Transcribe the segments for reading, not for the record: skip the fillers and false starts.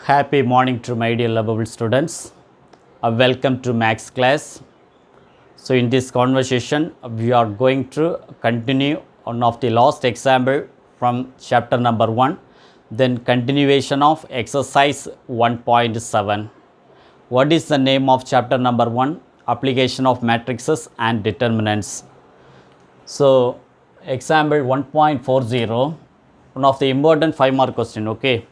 Happy morning to my dear lovable students. Welcome to Max class. So in this conversation, we are going to continue one of the last example from chapter number 1, then continuation of exercise 1.7. What is the name of chapter number 1? Application of matrices and determinants. So example 1.40, one of the important 5-mark question, okay.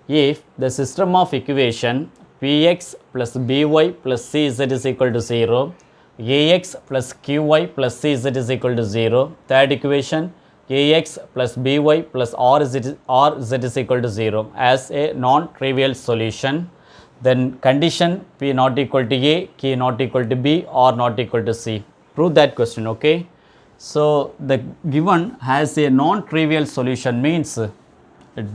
If the system of equation Px plus By plus Cz is equal to 0, Ax plus Qy plus Cz is equal to 0, third equation Ax plus By plus Rz is equal to 0 as a non-trivial solution, then condition P not equal to A, Q not equal to B, or not equal to C. Prove that question, okay. So the given has a non-trivial solution means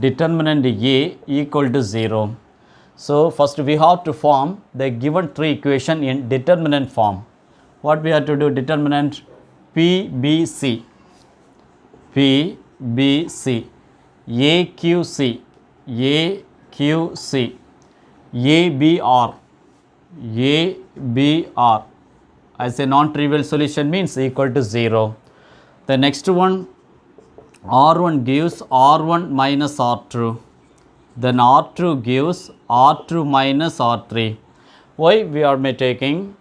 determinant A equal to 0. So first we have to form the given three equation in determinant form. What we have to do? Determinant PBC, PBC, AQC, AQC, ABR, ABR as a non-trivial solution means equal to 0. The next one, R1 gives R1 minus R2, then R2 gives R2 minus R3. Why we are taking?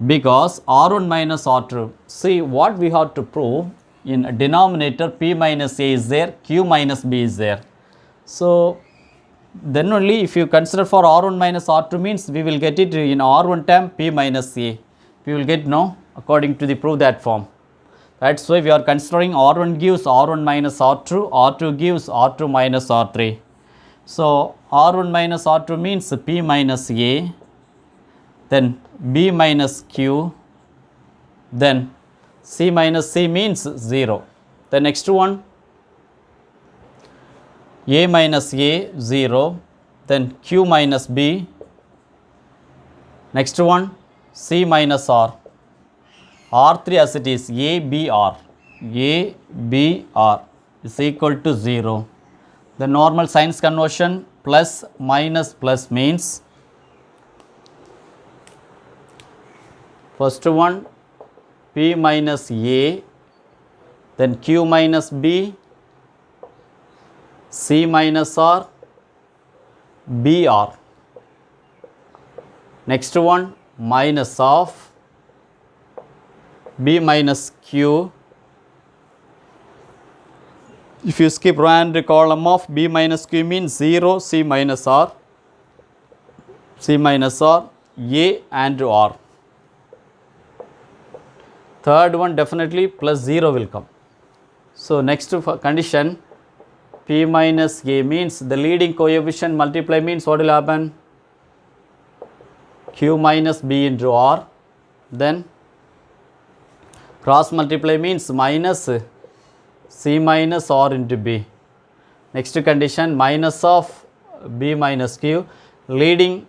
Because R1 minus R2, see what we have to prove in denominator P minus A is there, Q minus B is there. So then only if you consider for R1 minus R2 means we will get it in R1 term P minus A. We will get no according to the prove that form. That's why we are considering R1 gives R1 minus R2, R2 gives R2 minus R3. So R1 minus R2 means P minus A, then B minus Q, then C minus C means 0. The next one, A minus A 0, then Q minus B. Next one, C minus R. R3 as it is ABR, ABR is equal to 0. The normal signs conversion plus minus plus means first one P minus A, then Q minus B, C minus R, BR. Next one minus of B minus Q. If you skip row and column of B minus Q means 0, C minus R, C minus R, A and R. Third one definitely plus 0 will come. So next condition P minus A means the leading coefficient multiply means what will happen? Q minus B into R, then cross multiply means minus C minus R into B. Next condition minus of B minus Q, leading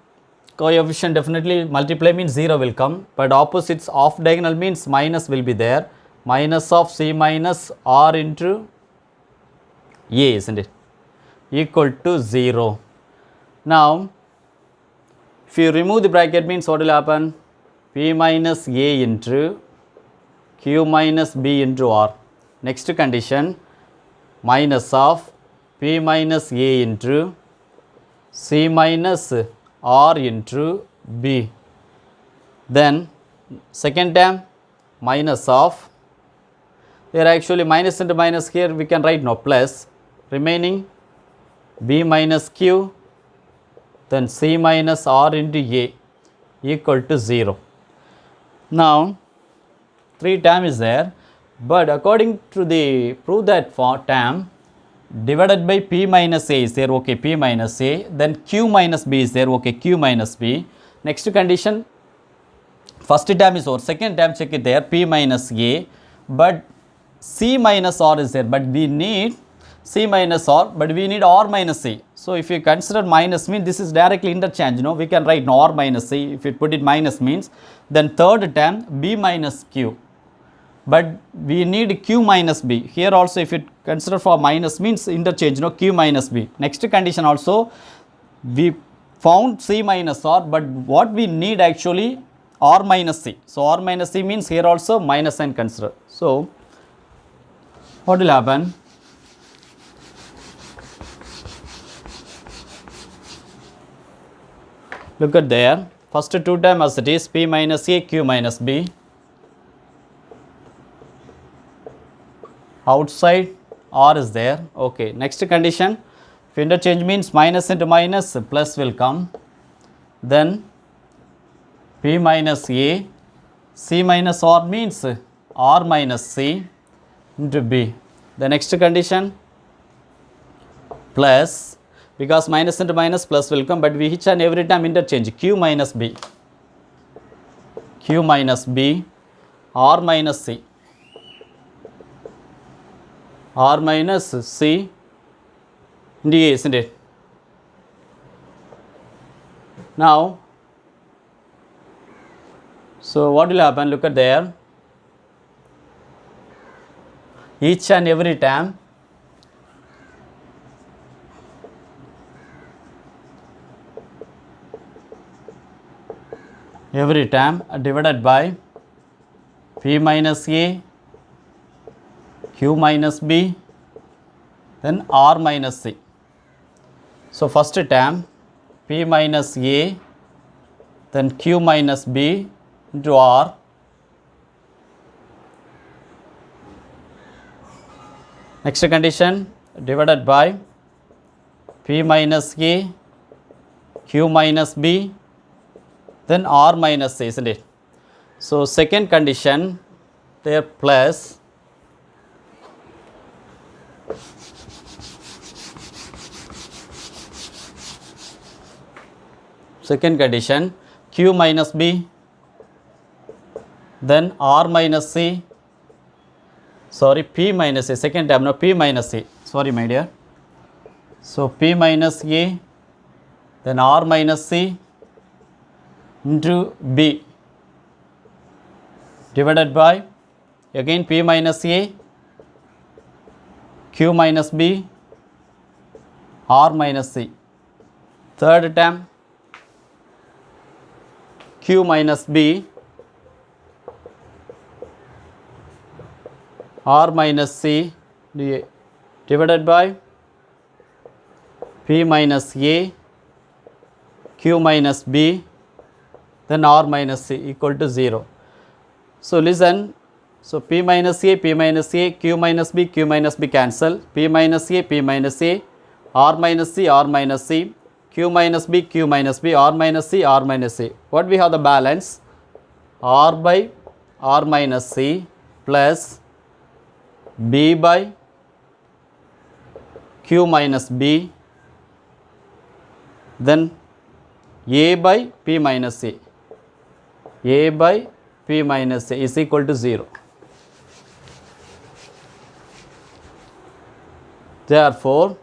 coefficient definitely multiply means 0 will come, but opposites off diagonal means minus will be there, minus of C minus R into A, isn't it, equal to 0. Now if you remove the bracket means what will happen? P minus A into Q minus B into R. Next condition minus of P minus A into C minus R into B. Then second term minus of, here actually minus into minus, here we can write no plus, remaining B minus Q, then C minus R into A equal to 0. Now 3 term is there, but according to the prove that for term divided by P minus A is there, okay, P minus A, then Q minus B is there, okay, Q minus B. Next condition first term is over, second term check it there, P minus A, but C minus R is there, but we need C minus R, but we need R minus A. So if you consider minus means this is directly interchange, we can write R minus A, if you put it minus means, then third term B minus Q. but we need q minus b. Here also if it consider for minus means interchange, Q minus b. Next condition also we found C minus R, but what we need actually R minus C. So R minus C means here also minus sign consider. So what will happen? Look at there, first two term as it is P minus A, Q minus B. Outside R is there. Okay, next condition, if interchange means minus into minus, plus will come. Then P minus A, C minus R means R minus C into B. The next condition, plus, because minus into minus plus will come, but we each and every time interchange Q minus B, Q minus B, R minus C, R minus C into A, isn't it? Now, so what will happen? Look at there. Each and every time divided by P minus A, Q minus B, then R minus C. So first term P minus A, then Q minus B into R. Next condition, divided by P minus A, Q minus B, then R minus C, isn't it? So second condition, there plus second condition, Q minus B, then R minus C, sorry, P minus A, second term, no, P minus A, sorry my dear. So P minus A, then R minus C into B, divided by again P minus A, Q minus B, R minus C. Third term, Q minus B, R minus C divided by P minus A, Q minus B, then R minus C equal to 0. So listen, so P minus A, P minus A, Q minus B, Q minus B cancel, P minus A, P minus A, R minus C, R minus C, Q minus B, Q minus B, R minus C, R minus C. What we have the balance? R by R minus C plus B by Q minus B, then A by P minus A. A by P minus A is equal to 0. Therefore,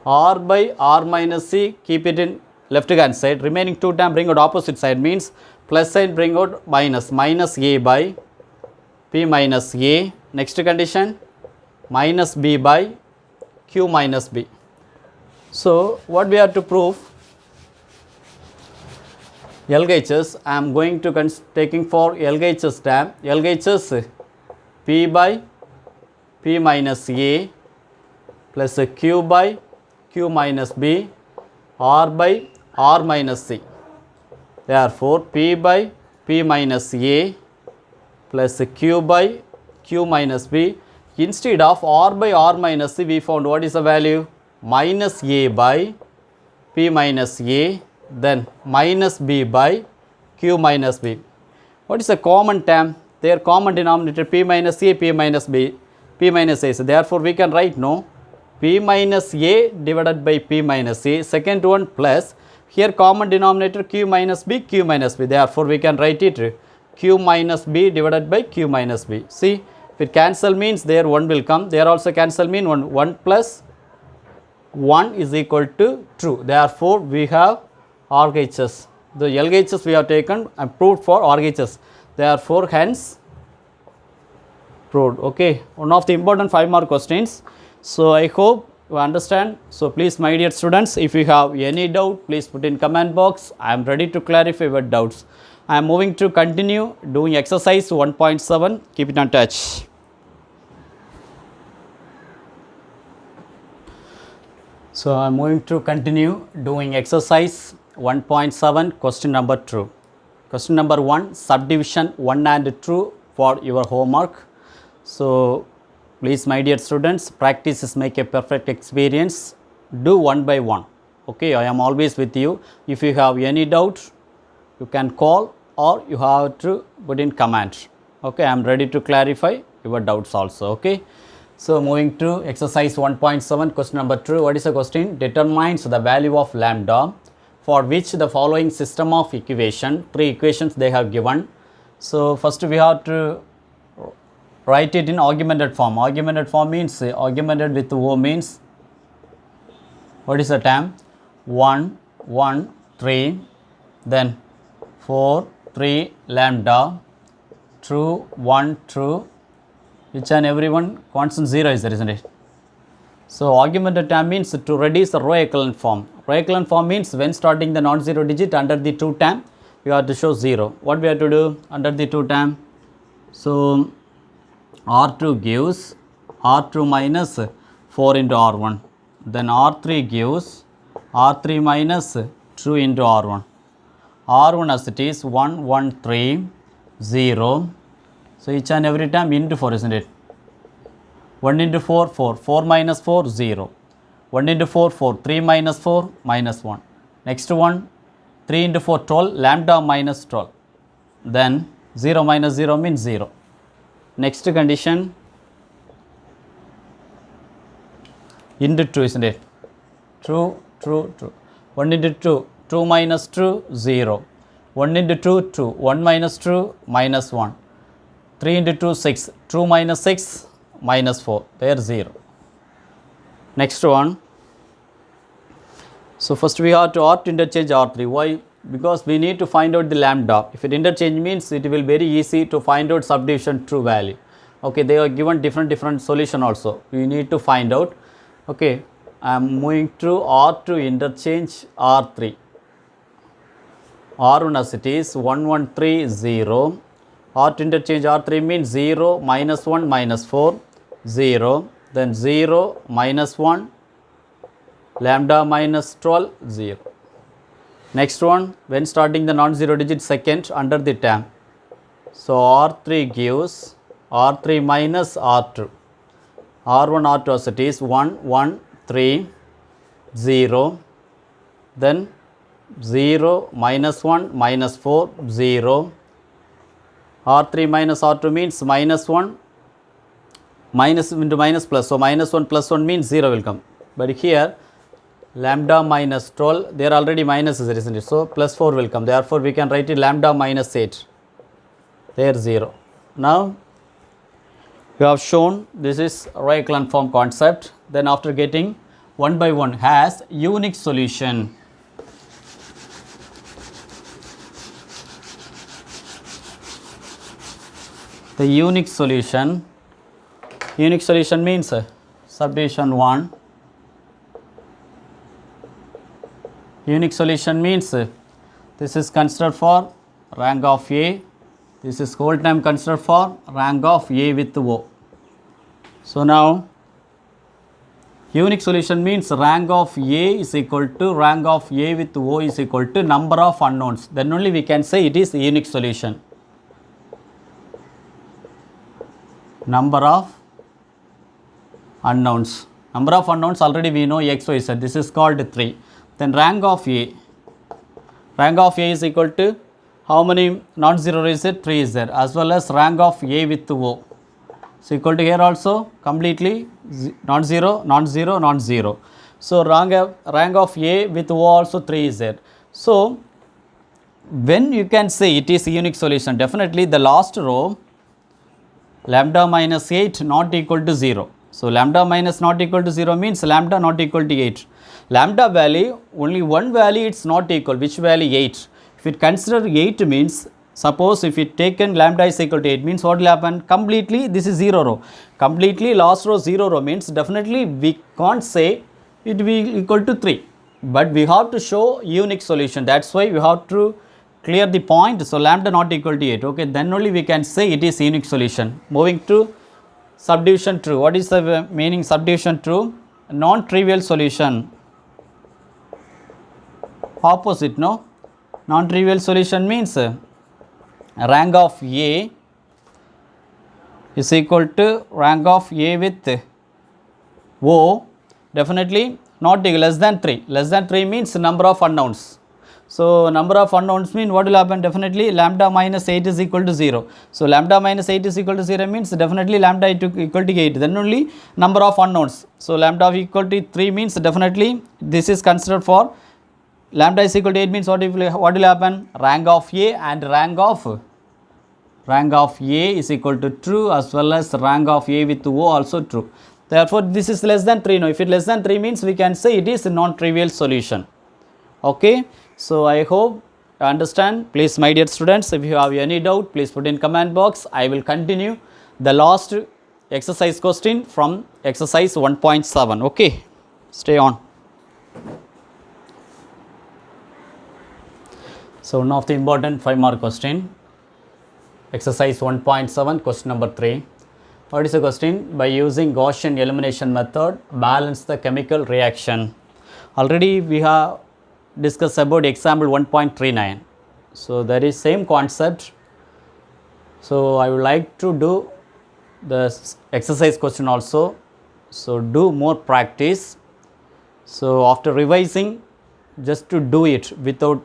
R by R minus C, keep it in left hand side, remaining two term bring out opposite side, means plus sign bring out minus, minus A by P minus A. Next condition, minus B by Q minus B. So what we have to prove? LHS, I am going to taking for LHS term, LHS P by P minus A plus Q by Q minus B, R by R minus C. Therefore, P by P minus A plus Q by Q minus B, instead of R by R minus C, we found what is the value? Minus A by P minus A, then minus B by Q minus B. What is the common term? Their common denominator P minus A, P minus B, P minus A. So therefore, we can write no, P minus A divided by P minus A, second one plus, here common denominator Q minus B, Q minus B. Therefore, we can write it Q minus B divided by Q minus B. See, if it cancel means there 1 will come, there also cancel mean 1 plus 1 is equal to true. Therefore, we have RHS. The LHS we have taken and proved for RHS. Therefore, hence proved. Okay, one of the important 5 mark questions. So I hope You understand? So please, my dear students, if you have any doubt, please put in comment box. I am ready to clarify your doubts. I am moving to continue doing exercise 1.7. Keep it on touch. So I am moving to continue doing exercise 1.7, question number 2. Question number 1, subdivision 1 and 2 for your homework. So please, my dear students, practice is make a perfect experience. Do one by one. Okay, I am always with you. If you have any doubt, you can call or you have to put in comment. Okay, I am ready to clarify your doubts also. Okay. So moving to exercise 1.7, question number 2. What is the question? Determines the value of lambda for which the following system of equation, 3 equations they have given. So first we have to write it in augmented form. Augmented form means augmented with O means what is the term? 1, 1, 3, then 4, 3, lambda, true, 1, true, each and every one constant 0 is there, isn't it? So augmented term means to reduce the row echelon form. Row echelon form means when starting the non-zero digit under the 2 term, you have to show 0. What we have to do under the 2 term? So R2 gives R2 minus 4 into R1. Then R3 gives R3 minus 2 into R1. R1 as it is 1, 1, 3, 0. So each and every time into 4, isn't it? 1 into 4, 4. 4 minus 4, 0. 1 into 4, 4. 3 minus 4, minus 1. Next one, 3 into 4, 12. Lambda minus 12. Then 0 minus 0 means 0. Next condition, into 2, isn't it? True, true, true. 1 into 2, 2 minus 2, 0. 1 into 2, 2. 1 minus 2, minus 1. 3 into 2, 6. 2 minus 6, minus 4. There 0. Next one. So first we have to interchange R3. Why? Because we need to find out the lambda. If it interchange means it will very easy to find out subdivision true value. Okay, they are given different solution also. We need to find out. Okay, I am moving to R2 interchange R3. R1 as it is 1, 1, 3, 0. R2 interchange R3 means 0, minus 1, minus 4, 0. Then 0, minus 1, lambda minus 12, 0. Next one, when starting the non-zero digit second under the term. So R3 gives R3 minus R2. R1, R2 as it is 1, 1, 3, 0. Then 0, minus 1, minus 4, 0. R3 minus R2 means minus 1, minus into minus plus. So minus 1 plus 1 means 0 will come. But here lambda minus 12, there already minus is, isn't it? So plus 4 will come. Therefore we can write it lambda minus 8. There 0. Now we have shown this is row echelon form concept. Then after getting one by one has unique solution. The unique solution means subdivision 1. Unique solution means this is considered for rank of A. This is whole time considered for rank of A with O. So now unique solution means rank of A is equal to rank of A with O is equal to number of unknowns. Then only we can say it is unique solution. Number of unknowns. Number of unknowns already we know x, y, z. This is called 3. Then rank of A. Rank of A is equal to how many non-zero is it? 3 is there. As well as rank of A with O. So equal to here also completely non-zero, non-zero, non-zero. So rank of A with O also 3 is there. So when you can say it is a unique solution, definitely the last row lambda minus 8 not equal to 0. So lambda minus not equal to 0 means lambda not equal to 8. Lambda value only one value it's not equal. Which value? 8. If it consider 8 means Suppose if we taken lambda is equal to 8 means what will happen? Completely this is 0 row. Completely last row 0 row means definitely we can't say it will be equal to 3. But we have to show unique solution. That's why we have to clear the point. So lambda not equal to 8. Okay, then only we can say it is unique solution. Moving to subdivision true. What is the meaning subdivision true? Non-trivial solution. Opposite, no? Non-trivial solution means rank of A is equal to rank of A with O, definitely not equal, less than 3. Less than 3 means number of unknowns. So number of unknowns mean what will happen? Definitely lambda minus 8 is equal to 0. So lambda minus 8 is equal to 0 means definitely lambda equal to 8. Then only number of unknowns. So lambda equal to 3 means definitely this is considered for lambda is equal to 8 means what will happen? Rank of A and rank of A is equal to true, as well as rank of A with O also true. Therefore this is less than 3. Now if it less than 3 means we can say it is a non-trivial solution. Okay, so I hope you understand. Please, my dear students, if you have any doubt, please put in comment box. I will continue the last exercise question from exercise 1.7. okay, stay on. So one of the important 5-mark question, exercise 1.7, question number 3. What is the question? By using Gaussian elimination method, balance the chemical reaction. Already we have discussed about example 1.39. So that is same concept. So I would like to do the exercise question also. So do more practice. So after revising, just to do it without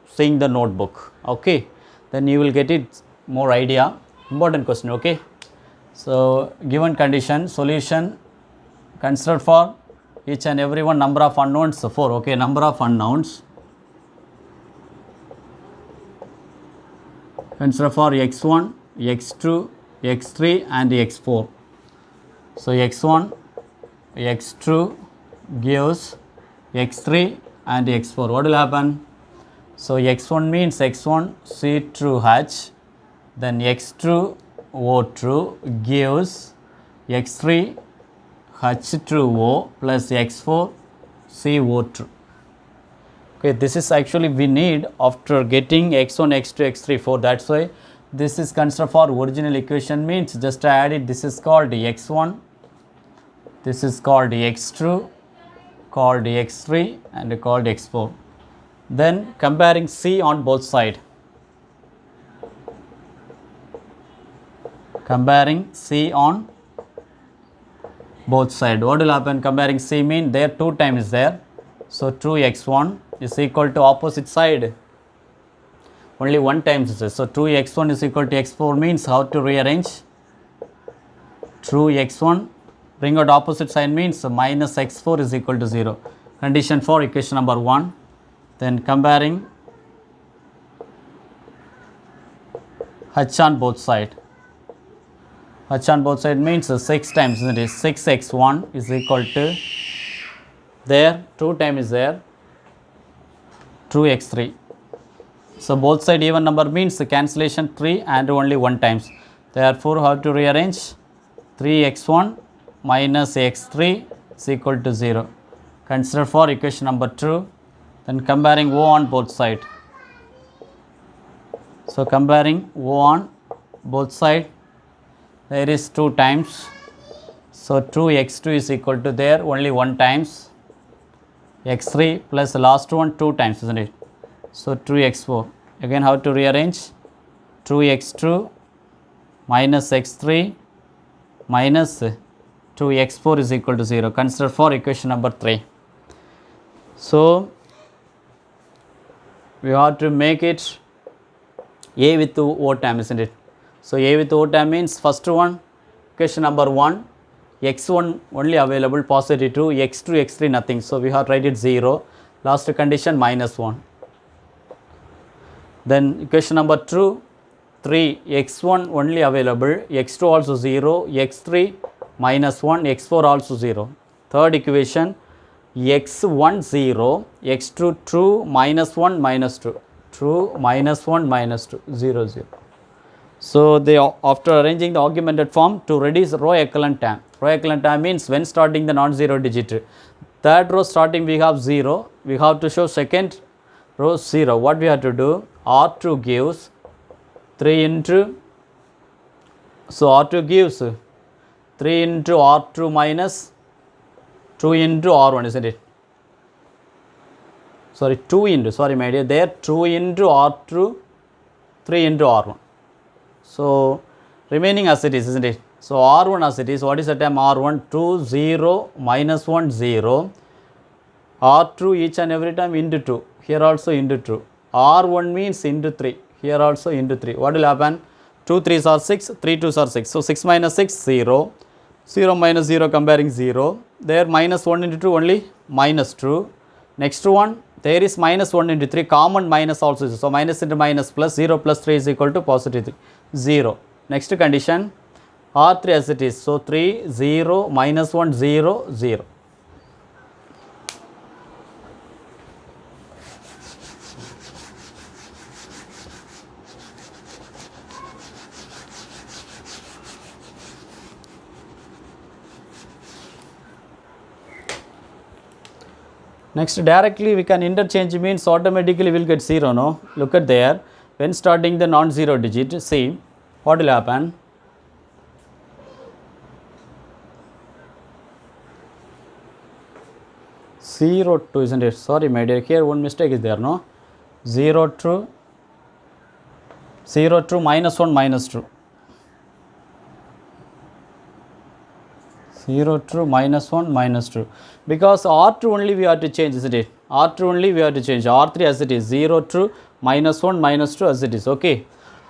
seeing the notebook, okay, then you will get it more idea. Important question, okay. So given condition, solution, consider for each and every one number of unknowns, 4, okay, number of unknowns, consider for x1, x2, x3 and x4. So x1, x2 gives x3 and x4. What will happen? So x1 means x1 C true H, then x2 O true gives x3 H true O plus x4 C O true. Okay, this is actually we need after getting x1, x2, x3, 4. That's why this is considered for original equation means just add it. This is called x1, this is called x2, called x3 and called x4. Then comparing C on both sides. Comparing C on both sides. What will happen? Comparing C mean there 2 times is there. So 2x1 is equal to opposite side. Only 1 times is there. So 2x1 is equal to x4 means how to rearrange? 2x1 bring out opposite sign means minus x4 is equal to 0. Condition for equation number 1. Then comparing H on both sides. H on both sides means 6 times, isn't it? 6x1 is equal to, there 2 times is there, 2x3. So both side even number means the cancellation 3 and only 1 times. Therefore, how to rearrange? 3x1 minus x3 is equal to 0. Consider for equation number 2. Then comparing O on both sides. So comparing O on both sides, there is 2 times. So 2x2 is equal to there only 1 times. x3 plus the last one 2 times, isn't it? So 2x4. Again how to rearrange? 2x2 minus x3 minus 2x4 is equal to 0. Consider for equation number 3. So we have to make it A with O term, isn't it? So A with O term means first one, equation number 1, x1 only available, positive 2, x2, x3 nothing. So we have write it 0. Last condition minus 1. Then equation number 2, 3, x1 only available, x2 also 0, x3 minus 1, x4 also 0. Third equation, x1 0, x2 2, minus 1 minus 2. true, minus 1, minus 2, 0, 0. So, they after arranging the augmented form to reduce row echelon term. Row echelon term means when starting the non-zero digit. Third row starting we have 0. We have to show second row 0. What we have to do? R2 gives 3 into, so R2 gives 3 into R2 minus 2 into R1, isn't it? Sorry, 2 into, sorry my dear, there 2 into R2, 3 into R1. So, remaining as it is, isn't it? So, R1 as it is, what is the term R1? 2, 0, minus 1, 0. R2 each and every time into 2, here also into 2. R1 means into 3, here also into 3. What will happen? 2 3s are 6, 3 2s are 6. So, 6 minus 6, 0. 0 minus 0 comparing 0. There minus 1 into 2 only minus 2. Next one, there is minus 1 into 3, common minus also is. So, minus into minus plus 0 plus 3 is equal to positive 3, 0. Next condition, R3 as it is. So, 3, 0, minus 1, 0, 0. Next, directly we can interchange means automatically we will get 0, no? Look at there, when starting the non-zero digit, see what will happen. Zero 2, isn't it? Sorry my dear, here one mistake is there, no? 0 2, 0 2, minus 1, minus 2. 0 2, minus 1, minus 2. Because R2 only we have to change, isn't it? R2 only we have to change. R3 as it is. 0 2, minus 1, minus 2 as it is. Okay.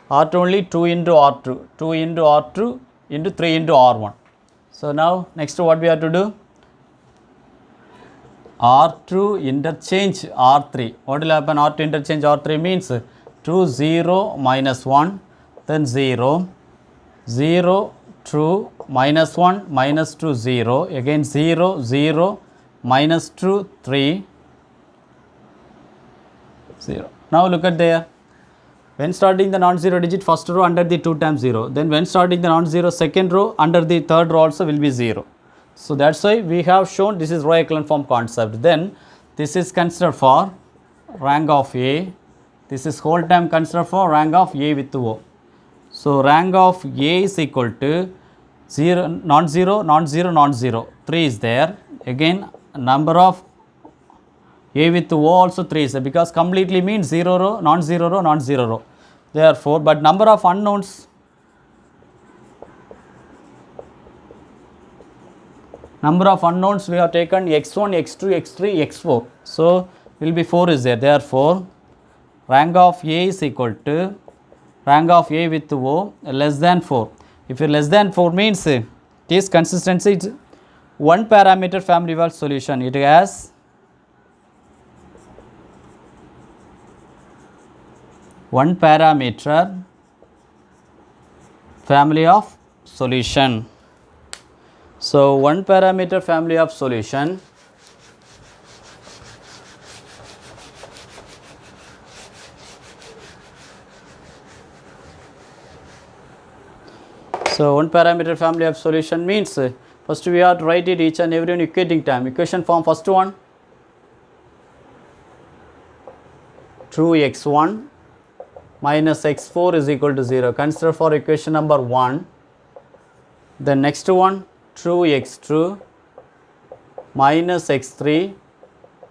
R2 only 2 into R2. 2 into R2 into 3 into R1. So, now next what we have to do? R2 interchange R3. What will happen? R2 interchange R3 means 2 0 minus 1, then 0 0 2 minus 1 minus 2 0, again 0 0 minus 2 3 0. Now look at there, when starting the non-zero digit first row under the 2 times 0, then when starting the non-zero second row under the third row also will be 0. So, that is why we have shown this is row echelon form concept. Then this is considered for rank of A, this is whole time considered for rank of A with O. So, rank of A is equal to 0, non-zero, non-zero, non-zero, 3 is there. Again number of A with O also 3 is there, because completely means 0 row, non-zero row, non-zero row. Therefore, but number of unknowns, we have taken x1, x2, x3, x4. So, will be 4 is there. Therefore, rank of A is equal to rank of A with O less than 4. If you less than 4 means it is consistency, it's one parameter family of solution. It has one parameter family of solution. So, one parameter family of solution means first we have to write it each and every one equating time. Equation form, first one 2x1 minus x4 is equal to 0. Consider for equation number 1. The next one 2x2 minus x3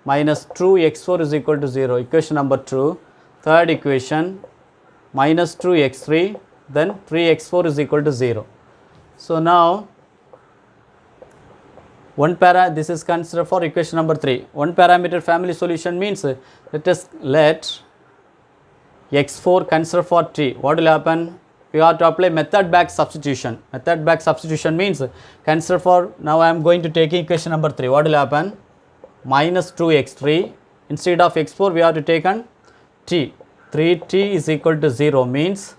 minus 2x4 is equal to 0. Equation number 2. Third equation minus 2x3, then 3x4 is equal to 0. So, now this is considered for equation number 3. One parameter family solution means let x4 consider for t. What will happen? We have to apply method back substitution. Method back substitution means consider for, now I am going to take equation number 3. What will happen? Minus 2x3, instead of x4 we have to take on t. 3t is equal to 0 means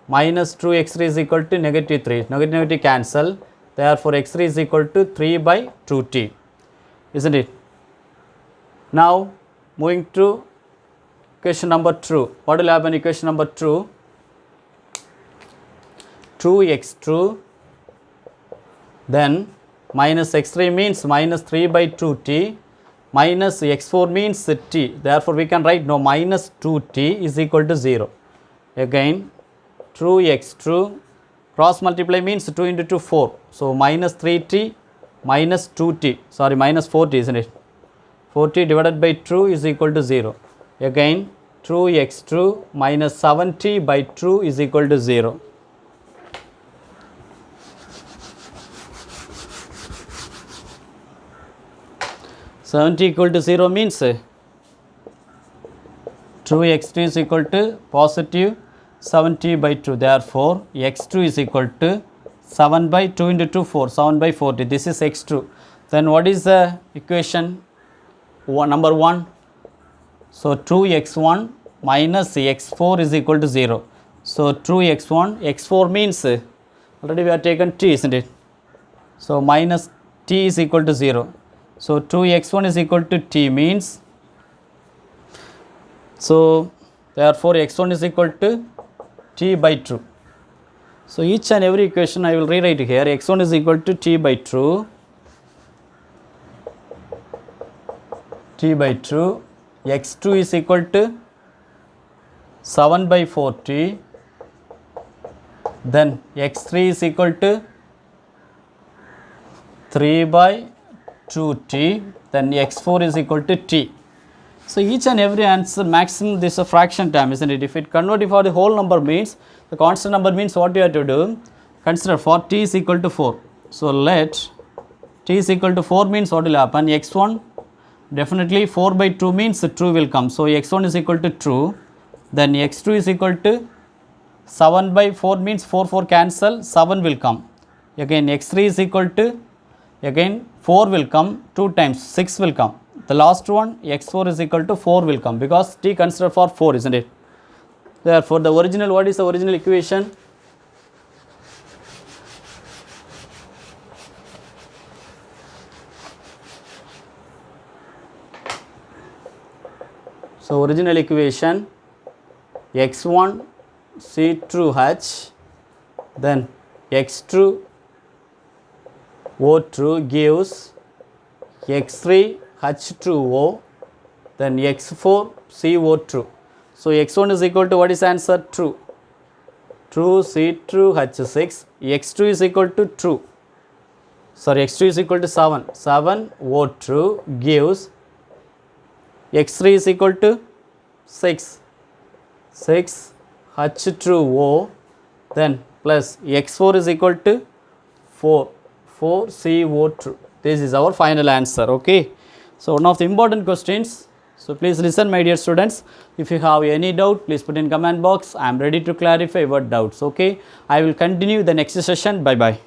minus 2x3 is equal to negative 3. Negative cancel. Therefore, x3 is equal to 3 by 2t, isn't it? Now, moving to equation number 2. What will happen? Equation number 2. 2x2 then minus x3 means minus 3 by 2t minus x4 means t. Therefore, we can write no minus 2t is equal to 0. Again 2x2 cross multiply means 2 into 2 4. So, minus 3t minus 2t, sorry minus 4t, isn't it? 4t divided by 2 is equal to 0. Again 2x2 minus 7t by 2 is equal to 0. T equal to 0 means 2x2 is equal to positive 7t by 2. Therefore, x2 is equal to 7 by 2 into 2 4, 7 by 40. This is x2. Then what is the equation number 1? So, 2x1 minus x4 is equal to 0. So, 2x1, x4 means already we have taken t, isn't it? So, minus t is equal to 0. So, 2x1 is equal to t means, so therefore, x1 is equal to t by 2. So, each and every equation I will rewrite here. X1 is equal to t by 2, x2 is equal to 7 by 4t, then x3 is equal to 3 by 2t, then x4 is equal to t. So, each and every answer maximum this is a fraction term, isn't it? If it convert for the whole number means, the constant number means what you have to do, consider for t is equal to 4. So, let t is equal to 4 means what will happen, x1 definitely 4 by 2 means 2 will come. So, x1 is equal to 2, then x2 is equal to 7 by 4 means 4 cancel, 7 will come. Again x3 is equal to, again 4 will come 2 times, 6 will come. The last one x4 is equal to 4 will come because t consider for 4, isn't it? Therefore, the original, what is the original equation? So, original equation x1 C2H then x2 O2 gives x3 H2O then x4 CO2. So, x1 is equal to what is answer? 2 C2H6, x2 is equal to 2, sorry x2 is equal to 7 O2 gives x3 is equal to 6 H2O then plus x4 is equal to 4 CO2. This is our final answer. Okay. So, one of the important questions. So, please listen my dear students. If you have any doubt, please put in comment box. I am ready to clarify your doubts. Okay. I will continue the next session. Bye bye.